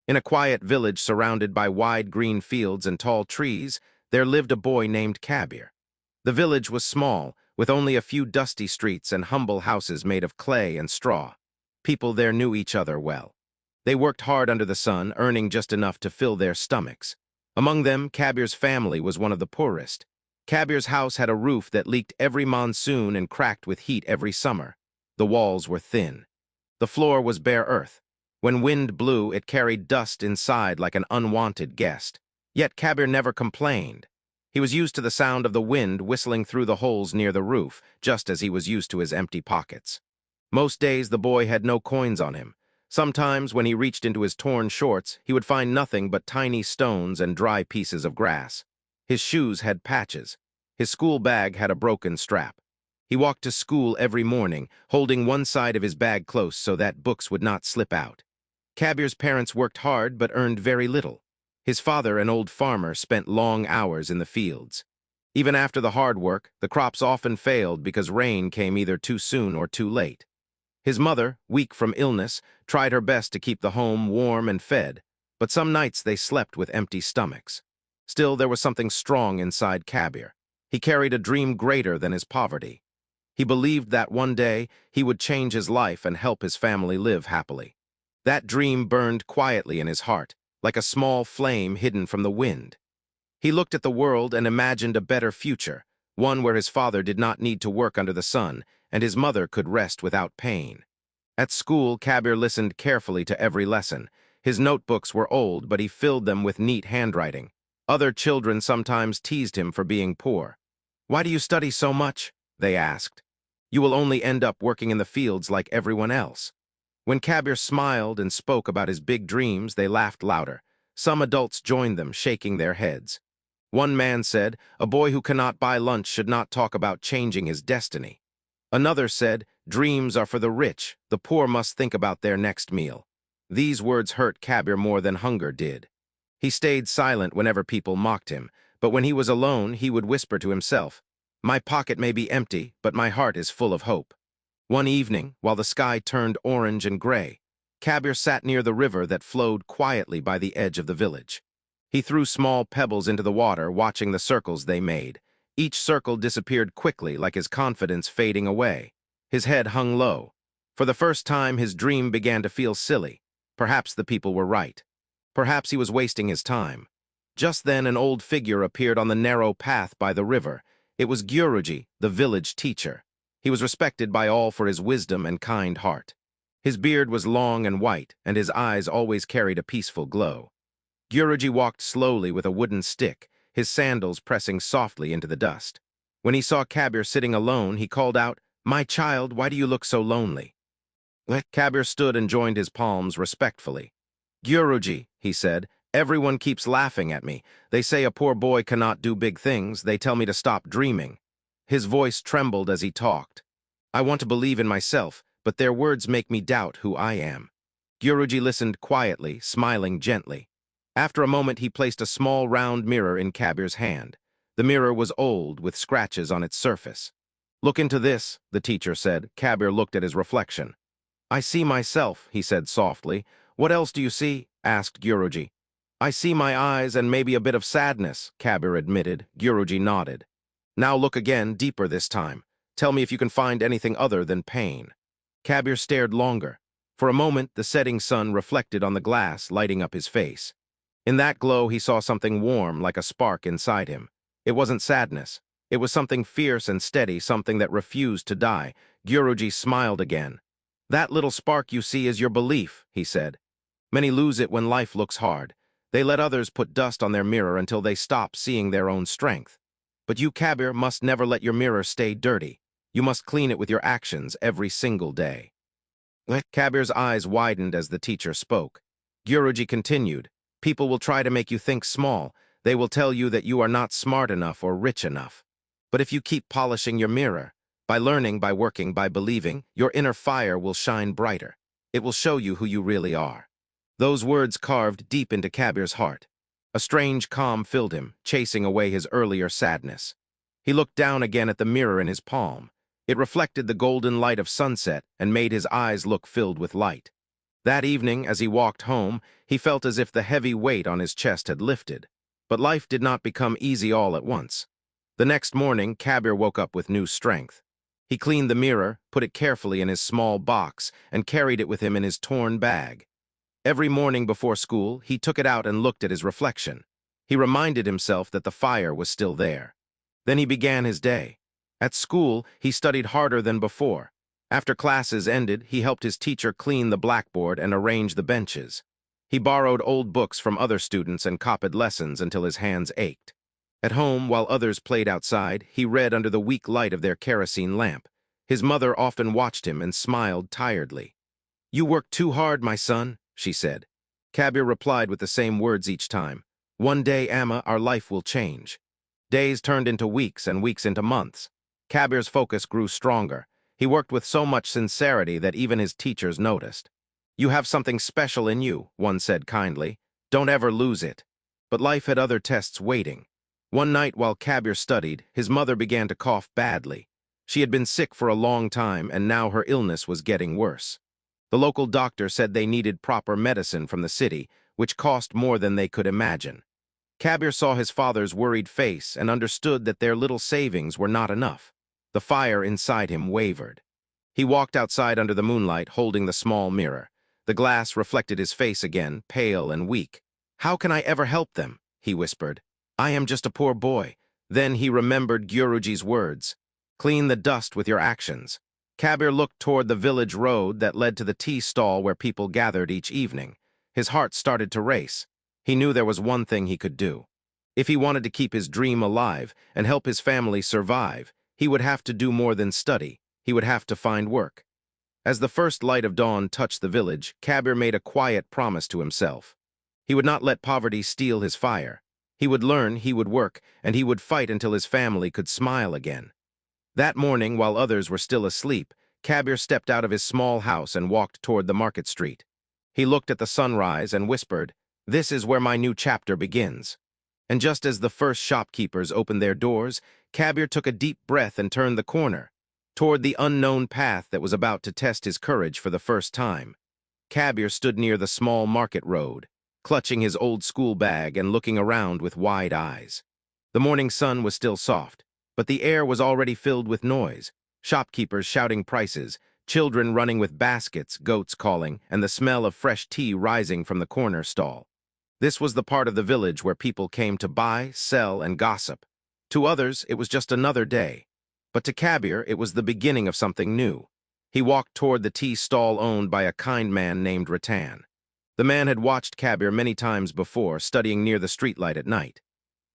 In a quiet village surrounded by wide green fields and tall trees, there lived a boy named Kabir. The village was small, with only a few dusty streets and humble houses made of clay and straw. People there knew each other well. They worked hard under the sun, earning just enough to fill their stomachs. Among them, Kabir's family was one of the poorest. Kabir's house had a roof that leaked every monsoon and cracked with heat every summer. The walls were thin. The floor was bare earth. When wind blew, it carried dust inside like an unwanted guest. Yet Kabir never complained. He was used to the sound of the wind whistling through the holes near the roof, just as he was used to his empty pockets. Most days the boy had no coins on him. Sometimes, when he reached into his torn shorts, he would find nothing but tiny stones and dry pieces of grass. His shoes had patches. His school bag had a broken strap. He walked to school every morning, holding one side of his bag close so that books would not slip out. Kabir's parents worked hard but earned very little. His father, an old farmer, spent long hours in the fields. Even after the hard work, the crops often failed because rain came either too soon or too late. His mother, weak from illness, tried her best to keep the home warm and fed, but some nights they slept with empty stomachs. Still, there was something strong inside Kabir. He carried a dream greater than his poverty. He believed that one day he would change his life and help his family live happily. That dream burned quietly in his heart, like a small flame hidden from the wind. He looked at the world and imagined a better future, one where his father did not need to work under the sun, and his mother could rest without pain. At school, Kabir listened carefully to every lesson. His notebooks were old, but he filled them with neat handwriting. Other children sometimes teased him for being poor. "Why do you study so much?" they asked. "You will only end up working in the fields like everyone else." When Kabir smiled and spoke about his big dreams, they laughed louder. Some adults joined them, shaking their heads. One man said, "A boy who cannot buy lunch should not talk about changing his destiny." Another said, "Dreams are for the rich. The poor must think about their next meal." These words hurt Kabir more than hunger did. He stayed silent whenever people mocked him, but when he was alone, he would whisper to himself, "My pocket may be empty, but my heart is full of hope." One evening, while the sky turned orange and gray, Kabir sat near the river that flowed quietly by the edge of the village. He threw small pebbles into the water, watching the circles they made. Each circle disappeared quickly, like his confidence fading away. His head hung low. For the first time, his dream began to feel silly. Perhaps the people were right. Perhaps he was wasting his time. Just then, an old figure appeared on the narrow path by the river. It was Guruji, the village teacher. He was respected by all for his wisdom and kind heart. His beard was long and white, and his eyes always carried a peaceful glow. Guruji walked slowly with a wooden stick, his sandals pressing softly into the dust. When he saw Kabir sitting alone, he called out, "My child, why do you look so lonely?" Kabir stood and joined his palms respectfully. "Guruji," he said, "everyone keeps laughing at me. They say a poor boy cannot do big things. They tell me to stop dreaming." His voice trembled as he talked. "I want to believe in myself, but their words make me doubt who I am." Guruji listened quietly, smiling gently. After a moment, he placed a small round mirror in Kabir's hand. The mirror was old, with scratches on its surface. "Look into this," the teacher said. Kabir looked at his reflection. "I see myself," he said softly. "What else do you see?" asked Guruji. "I see my eyes and maybe a bit of sadness," Kabir admitted. Guruji nodded. "Now look again, deeper this time. Tell me if you can find anything other than pain." Kabir stared longer. For a moment, the setting sun reflected on the glass, lighting up his face. In that glow, he saw something warm, like a spark inside him. It wasn't sadness. It was something fierce and steady, something that refused to die. Guruji smiled again. "That little spark you see is your belief," he said. "Many lose it when life looks hard. They let others put dust on their mirror until they stop seeing their own strength. But you, Kabir, must never let your mirror stay dirty. You must clean it with your actions every single day." Kabir's eyes widened as the teacher spoke. Guruji continued, "People will try to make you think small. They will tell you that you are not smart enough or rich enough. But if you keep polishing your mirror, by learning, by working, by believing, your inner fire will shine brighter. It will show you who you really are." Those words carved deep into Kabir's heart. A strange calm filled him, chasing away his earlier sadness. He looked down again at the mirror in his palm. It reflected the golden light of sunset and made his eyes look filled with light. That evening, as he walked home, he felt as if the heavy weight on his chest had lifted. But life did not become easy all at once. The next morning, Kabir woke up with new strength. He cleaned the mirror, put it carefully in his small box, and carried it with him in his torn bag. Every morning before school, he took it out and looked at his reflection. He reminded himself that the fire was still there. Then he began his day. At school, he studied harder than before. After classes ended, he helped his teacher clean the blackboard and arrange the benches. He borrowed old books from other students and copied lessons until his hands ached. At home, while others played outside, he read under the weak light of their kerosene lamp. His mother often watched him and smiled tiredly. "You work too hard, my son," she said. Kabir replied with the same words each time. "One day, Amma, our life will change." Days turned into weeks and weeks into months. Kabir's focus grew stronger. He worked with so much sincerity that even his teachers noticed. "You have something special in you," one said kindly. "Don't ever lose it." But life had other tests waiting. One night while Kabir studied, his mother began to cough badly. She had been sick for a long time, and now her illness was getting worse. The local doctor said they needed proper medicine from the city, which cost more than they could imagine. Kabir saw his father's worried face and understood that their little savings were not enough. The fire inside him wavered. He walked outside under the moonlight, holding the small mirror. The glass reflected his face again, pale and weak. "How can I ever help them?" he whispered. "I am just a poor boy." Then he remembered Guruji's words. "Clean the dust with your actions." Kabir looked toward the village road that led to the tea stall where people gathered each evening. His heart started to race. He knew there was one thing he could do. If he wanted to keep his dream alive and help his family survive, he would have to do more than study. He would have to find work. As the first light of dawn touched the village, Kabir made a quiet promise to himself. He would not let poverty steal his fire. He would learn, he would work, and he would fight until his family could smile again. That morning, while others were still asleep, Kabir stepped out of his small house and walked toward the market street. He looked at the sunrise and whispered, "This is where my new chapter begins." And just as the first shopkeepers opened their doors, Kabir took a deep breath and turned the corner, toward the unknown path that was about to test his courage for the first time. Kabir stood near the small market road, clutching his old school bag and looking around with wide eyes. The morning sun was still soft, but the air was already filled with noise, shopkeepers shouting prices, children running with baskets, goats calling, and the smell of fresh tea rising from the corner stall. This was the part of the village where people came to buy, sell, and gossip. To others, it was just another day. But to Kabir, it was the beginning of something new. He walked toward the tea stall owned by a kind man named Ratan. The man had watched Kabir many times before, studying near the streetlight at night.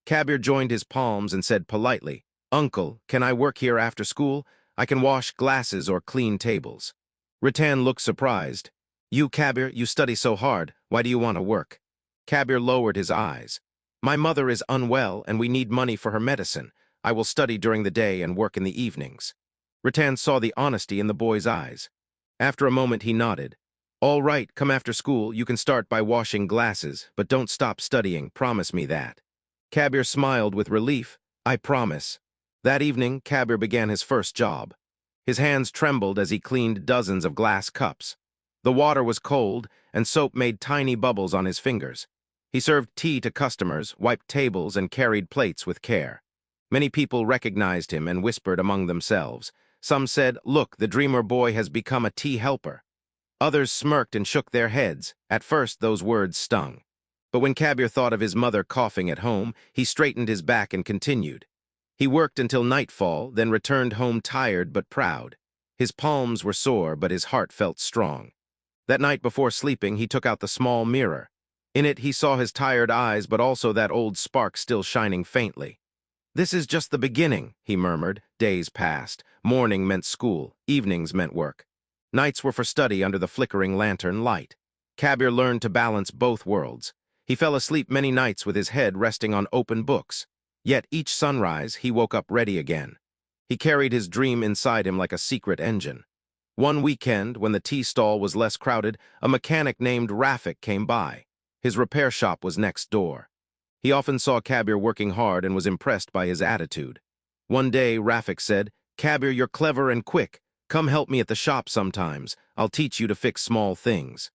Kabir joined his palms and said politely, "Uncle, can I work here after school? I can wash glasses or clean tables." Ratan looked surprised. "You, Kabir, you study so hard. Why do you want to work?" Kabir lowered his eyes. "My mother is unwell and we need money for her medicine. I will study during the day and work in the evenings." Ratan saw the honesty in the boy's eyes. After a moment, he nodded. "All right, come after school. You can start by washing glasses, but don't stop studying. Promise me that." Kabir smiled with relief. "I promise." That evening, Kabir began his first job. His hands trembled as he cleaned dozens of glass cups. The water was cold, and soap made tiny bubbles on his fingers. He served tea to customers, wiped tables, and carried plates with care. Many people recognized him and whispered among themselves. Some said, "Look, the dreamer boy has become a tea helper." Others smirked and shook their heads. At first, those words stung. But when Kabir thought of his mother coughing at home, he straightened his back and continued. He worked until nightfall, then returned home tired but proud. His palms were sore, but his heart felt strong. That night before sleeping, he took out the small mirror. In it, he saw his tired eyes, but also that old spark still shining faintly. "This is just the beginning," he murmured. Days passed. Morning meant school. Evenings meant work. Nights were for study under the flickering lantern light. Kabir learned to balance both worlds. He fell asleep many nights with his head resting on open books. Yet each sunrise, he woke up ready again. He carried his dream inside him like a secret engine. One weekend, when the tea stall was less crowded, a mechanic named Rafik came by. His repair shop was next door. He often saw Kabir working hard and was impressed by his attitude. One day, Rafik said, "Kabir, you're clever and quick. Come help me at the shop sometimes. I'll teach you to fix small things."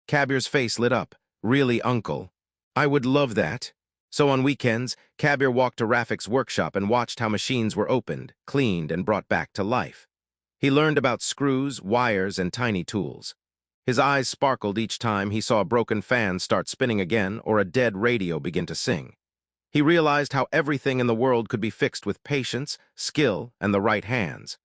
Kabir's face lit up. Really, uncle? I would love that. So on weekends, Kabir walked to Rafik's workshop and watched how machines were opened, cleaned, and brought back to life. He learned about screws, wires, and tiny tools. His eyes sparkled each time he saw a broken fan start spinning again or a dead radio begin to sing. He realized how everything in the world could be fixed with patience, skill, and the right hands.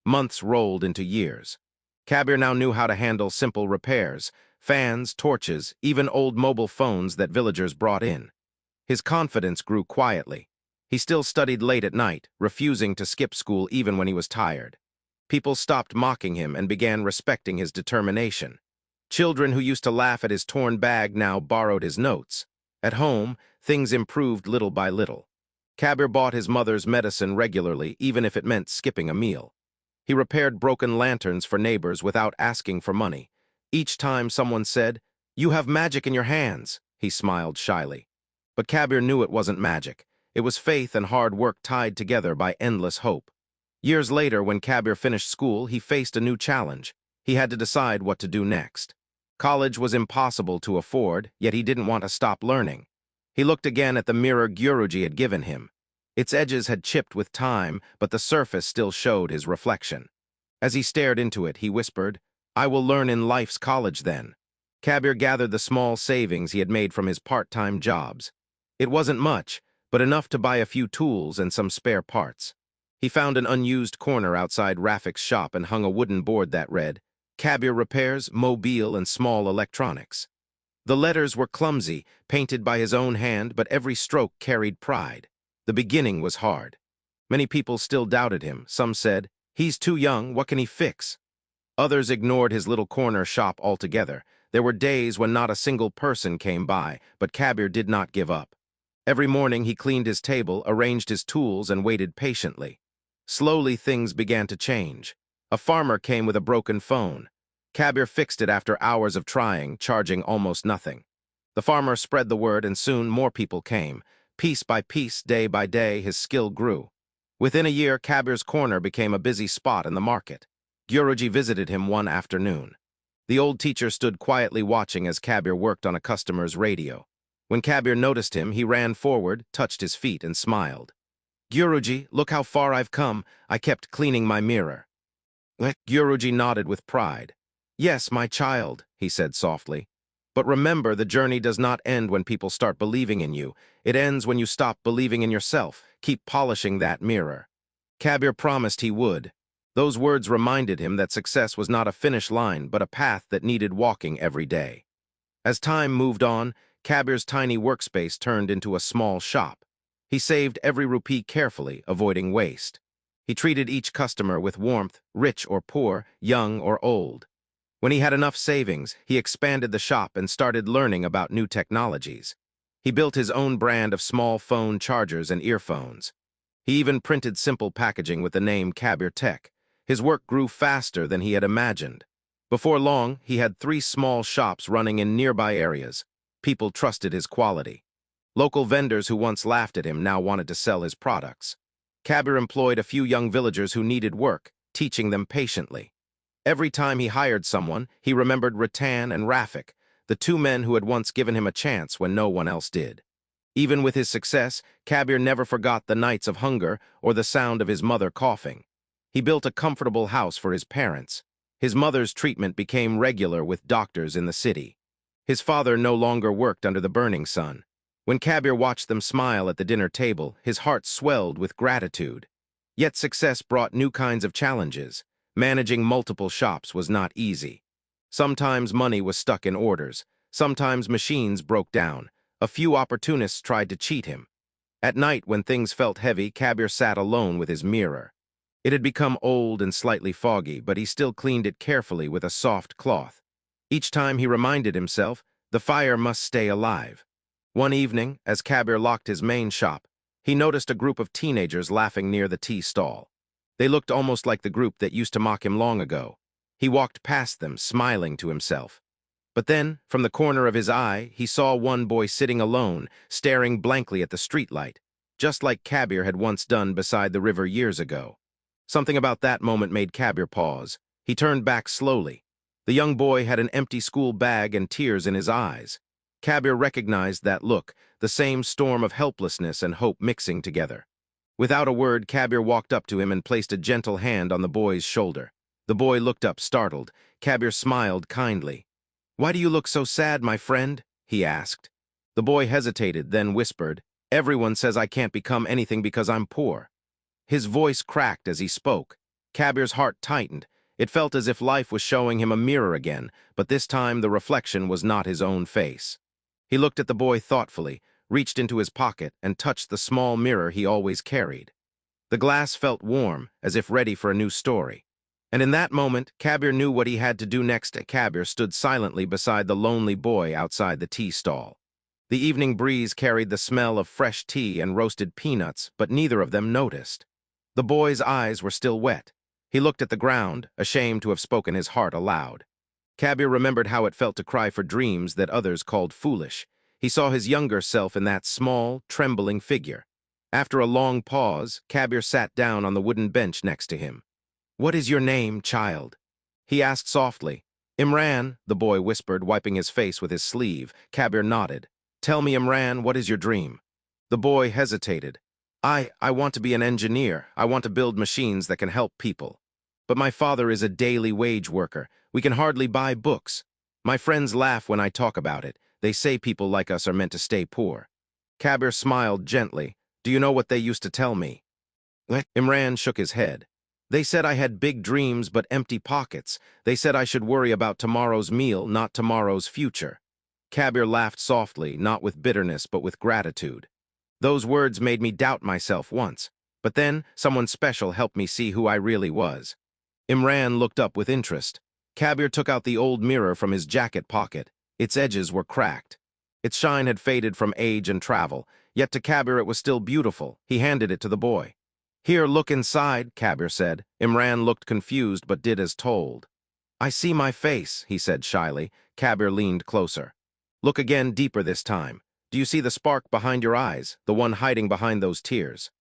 Months rolled into years. Kabir now knew how to handle simple repairs, fans, torches, even old mobile phones that villagers brought in. His confidence grew quietly. He still studied late at night, refusing to skip school even when he was tired. People stopped mocking him and began respecting his determination. Children who used to laugh at his torn bag now borrowed his notes. At home, things improved little by little. Kabir bought his mother's medicine regularly, even if it meant skipping a meal. He repaired broken lanterns for neighbors without asking for money. Each time someone said, "You have magic in your hands," he smiled shyly. But Kabir knew it wasn't magic. It was faith and hard work tied together by endless hope. Years later, when Kabir finished school, he faced a new challenge. He had to decide what to do next. College was impossible to afford, yet he didn't want to stop learning. He looked again at the mirror Guruji had given him. Its edges had chipped with time, but the surface still showed his reflection. As he stared into it, he whispered, "I will learn in life's college then." Kabir gathered the small savings he had made from his part-time jobs. It wasn't much, but enough to buy a few tools and some spare parts. He found an unused corner outside Rafik's shop and hung a wooden board that read, "Kabir repairs mobile and small electronics." The letters were clumsy, painted by his own hand, but every stroke carried pride. The beginning was hard. Many people still doubted him. Some said, "He's too young, what can he fix?" Others ignored his little corner shop altogether. There were days when not a single person came by, but Kabir did not give up. Every morning he cleaned his table, arranged his tools, and waited patiently. Slowly things began to change. A farmer came with a broken phone. Kabir fixed it after hours of trying, charging almost nothing. The farmer spread the word and soon more people came. Piece by piece, day by day, his skill grew. Within a year, Kabir's corner became a busy spot in the market. Guruji visited him one afternoon. The old teacher stood quietly watching as Kabir worked on a customer's radio. When Kabir noticed him, he ran forward, touched his feet, and smiled. "Guruji, look how far I've come. I kept cleaning my mirror." Guruji nodded with pride. "Yes, my child," he said softly. "But remember, the journey does not end when people start believing in you. It ends when you stop believing in yourself. Keep polishing that mirror." Kabir promised he would. Those words reminded him that success was not a finish line, but a path that needed walking every day. As time moved on, Kabir's tiny workspace turned into a small shop. He saved every rupee carefully, avoiding waste. He treated each customer with warmth, rich or poor, young or old. When he had enough savings, he expanded the shop and started learning about new technologies. He built his own brand of small phone chargers and earphones. He even printed simple packaging with the name Kabir Tech. His work grew faster than he had imagined. Before long, he had 3 small shops running in nearby areas. People trusted his quality. Local vendors who once laughed at him now wanted to sell his products. Kabir employed a few young villagers who needed work, teaching them patiently. Every time he hired someone, he remembered Ratan and Rafik, the 2 men who had once given him a chance when no one else did. Even with his success, Kabir never forgot the nights of hunger or the sound of his mother coughing. He built a comfortable house for his parents. His mother's treatment became regular with doctors in the city. His father no longer worked under the burning sun. When Kabir watched them smile at the dinner table, his heart swelled with gratitude. Yet success brought new kinds of challenges. Managing multiple shops was not easy. Sometimes money was stuck in orders. Sometimes machines broke down. A few opportunists tried to cheat him. At night, when things felt heavy, Kabir sat alone with his mirror. It had become old and slightly foggy, but he still cleaned it carefully with a soft cloth. Each time he reminded himself, the fire must stay alive. One evening, as Kabir locked his main shop, he noticed a group of teenagers laughing near the tea stall. They looked almost like the group that used to mock him long ago. He walked past them, smiling to himself. But then, from the corner of his eye, he saw one boy sitting alone, staring blankly at the streetlight, just like Kabir had once done beside the river years ago. Something about that moment made Kabir pause. He turned back slowly. The young boy had an empty school bag and tears in his eyes. Kabir recognized that look, the same storm of helplessness and hope mixing together. Without a word, Kabir walked up to him and placed a gentle hand on the boy's shoulder. The boy looked up, startled. Kabir smiled kindly. "Why do you look so sad, my friend?" he asked. The boy hesitated, then whispered, "Everyone says I can't become anything because I'm poor." His voice cracked as he spoke. Kabir's heart tightened. It felt as if life was showing him a mirror again, but this time the reflection was not his own face. He looked at the boy thoughtfully, reached into his pocket, and touched the small mirror he always carried. The glass felt warm, as if ready for a new story. And in that moment, Kabir knew what he had to do next. Kabir stood silently beside the lonely boy outside the tea stall. The evening breeze carried the smell of fresh tea and roasted peanuts, but neither of them noticed. The boy's eyes were still wet. He looked at the ground, ashamed to have spoken his heart aloud. Kabir remembered how it felt to cry for dreams that others called foolish. He saw his younger self in that small, trembling figure. After a long pause, Kabir sat down on the wooden bench next to him. "What is your name, child?" he asked softly. "Imran," the boy whispered, wiping his face with his sleeve. Kabir nodded. "Tell me, Imran, what is your dream?" The boy hesitated. I want to be an engineer. I want to build machines that can help people. But my father is a daily wage worker. We can hardly buy books. My friends laugh when I talk about it. They say people like us are meant to stay poor." Kabir smiled gently. "Do you know what they used to tell me?" Imran shook his head. "They said I had big dreams but empty pockets. They said I should worry about tomorrow's meal, not tomorrow's future." Kabir laughed softly, not with bitterness but with gratitude. "Those words made me doubt myself once, but then someone special helped me see who I really was." Imran looked up with interest. Kabir took out the old mirror from his jacket pocket. Its edges were cracked. Its shine had faded from age and travel, yet to Kabir it was still beautiful. He handed it to the boy. "Here, look inside," Kabir said. Imran looked confused but did as told. "I see my face," he said shyly. Kabir leaned closer. "Look again, deeper this time. Do you see the spark behind your eyes, the one hiding behind those tears?"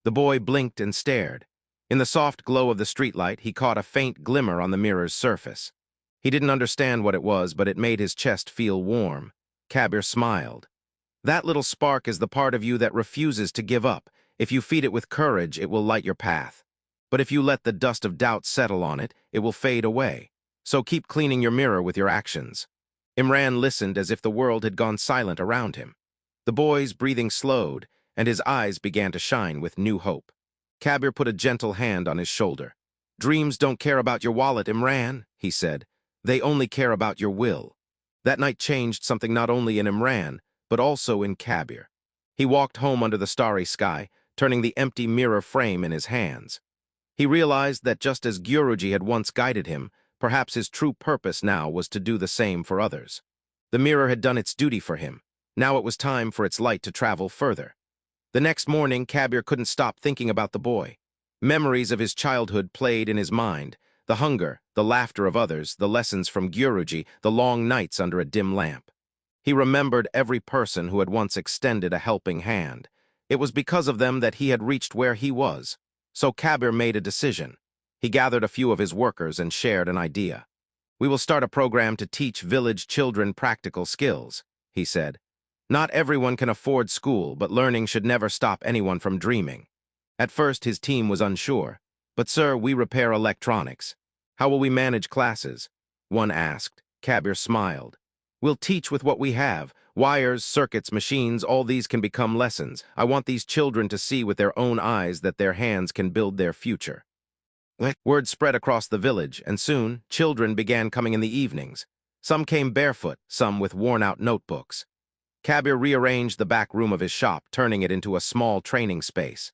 The boy blinked and stared. In the soft glow of the streetlight, he caught a faint glimmer on the mirror's surface. He didn't understand what it was, but it made his chest feel warm. Kabir smiled. "That little spark is the part of you that refuses to give up. If you feed it with courage, it will light your path. But if you let the dust of doubt settle on it, it will fade away. So keep cleaning your mirror with your actions." Imran listened as if the world had gone silent around him. The boy's breathing slowed, and his eyes began to shine with new hope. Kabir put a gentle hand on his shoulder. "Dreams don't care about your wallet, Imran," he said. "They only care about your will." That night changed something not only in Imran, but also in Kabir. He walked home under the starry sky, turning the empty mirror frame in his hands. He realized that just as Guruji had once guided him, perhaps his true purpose now was to do the same for others. The mirror had done its duty for him. Now it was time for its light to travel further. The next morning, Kabir couldn't stop thinking about the boy. Memories of his childhood played in his mind. The hunger, the laughter of others, the lessons from Guruji, the long nights under a dim lamp. He remembered every person who had once extended a helping hand. It was because of them that he had reached where he was. So Kabir made a decision. He gathered a few of his workers and shared an idea. "We will start a program to teach village children practical skills," he said. "Not everyone can afford school, but learning should never stop anyone from dreaming." At first, his team was unsure. "But sir, we repair electronics. How will we manage classes?" one asked. Kabir smiled. "We'll teach with what we have. Wires, circuits, machines, all these can become lessons. I want these children to see with their own eyes that their hands can build their future." Word spread across the village, and soon, children began coming in the evenings. Some came barefoot, some with worn-out notebooks. Kabir rearranged the back room of his shop, turning it into a small training space.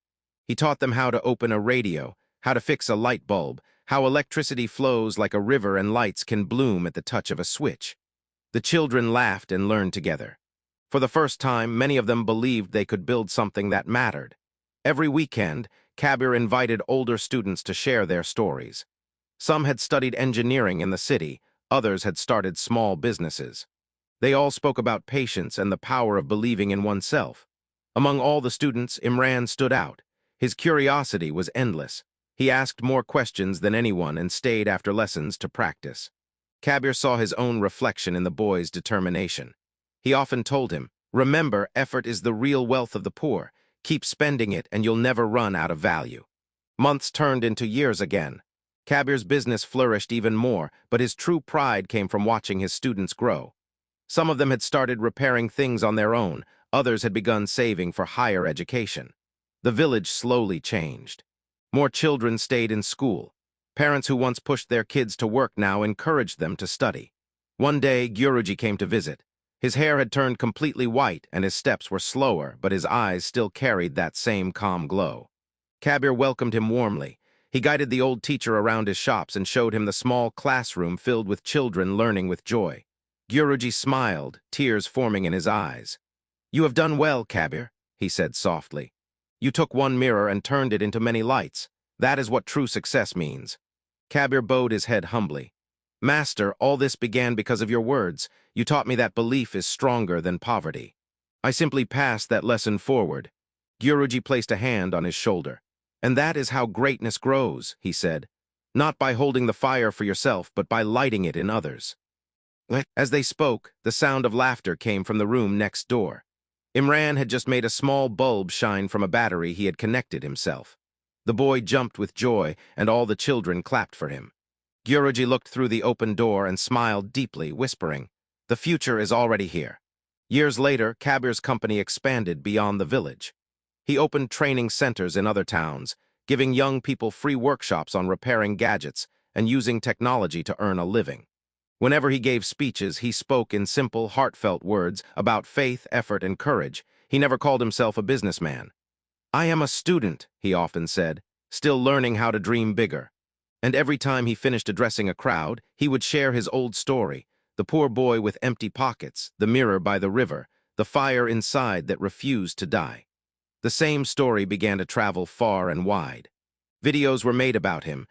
He taught them how to open a radio, how to fix a light bulb, how electricity flows like a river and lights can bloom at the touch of a switch. The children laughed and learned together. For the first time, many of them believed they could build something that mattered. Every weekend, Kabir invited older students to share their stories. Some had studied engineering in the city, others had started small businesses. They all spoke about patience and the power of believing in oneself. Among all the students, Imran stood out. His curiosity was endless. He asked more questions than anyone and stayed after lessons to practice. Kabir saw his own reflection in the boy's determination. He often told him, "Remember, effort is the real wealth of the poor. Keep spending it and you'll never run out of value." Months turned into years again. Kabir's business flourished even more, but his true pride came from watching his students grow. Some of them had started repairing things on their own, others had begun saving for higher education. The village slowly changed. More children stayed in school. Parents who once pushed their kids to work now encouraged them to study. One day, Guruji came to visit. His hair had turned completely white and his steps were slower, but his eyes still carried that same calm glow. Kabir welcomed him warmly. He guided the old teacher around his shops and showed him the small classroom filled with children learning with joy. Guruji smiled, tears forming in his eyes. "You have done well, Kabir," he said softly. "You took one mirror and turned it into many lights. That is what true success means." Kabir bowed his head humbly. "Master, all this began because of your words. You taught me that belief is stronger than poverty. I simply passed that lesson forward." Guruji placed a hand on his shoulder. "And that is how greatness grows," he said. "Not by holding the fire for yourself, but by lighting it in others." As they spoke, the sound of laughter came from the room next door. Imran had just made a small bulb shine from a battery he had connected himself. The boy jumped with joy, and all the children clapped for him. Guruji looked through the open door and smiled deeply, whispering, "The future is already here." Years later, Kabir's company expanded beyond the village. He opened training centers in other towns, giving young people free workshops on repairing gadgets and using technology to earn a living. Whenever he gave speeches, he spoke in simple, heartfelt words about faith, effort, and courage. He never called himself a businessman. "I am a student," he often said, "still learning how to dream bigger." And every time he finished addressing a crowd, he would share his old story: the poor boy with empty pockets, the mirror by the river, the fire inside that refused to die. The same story began to travel far and wide. Videos were made about him,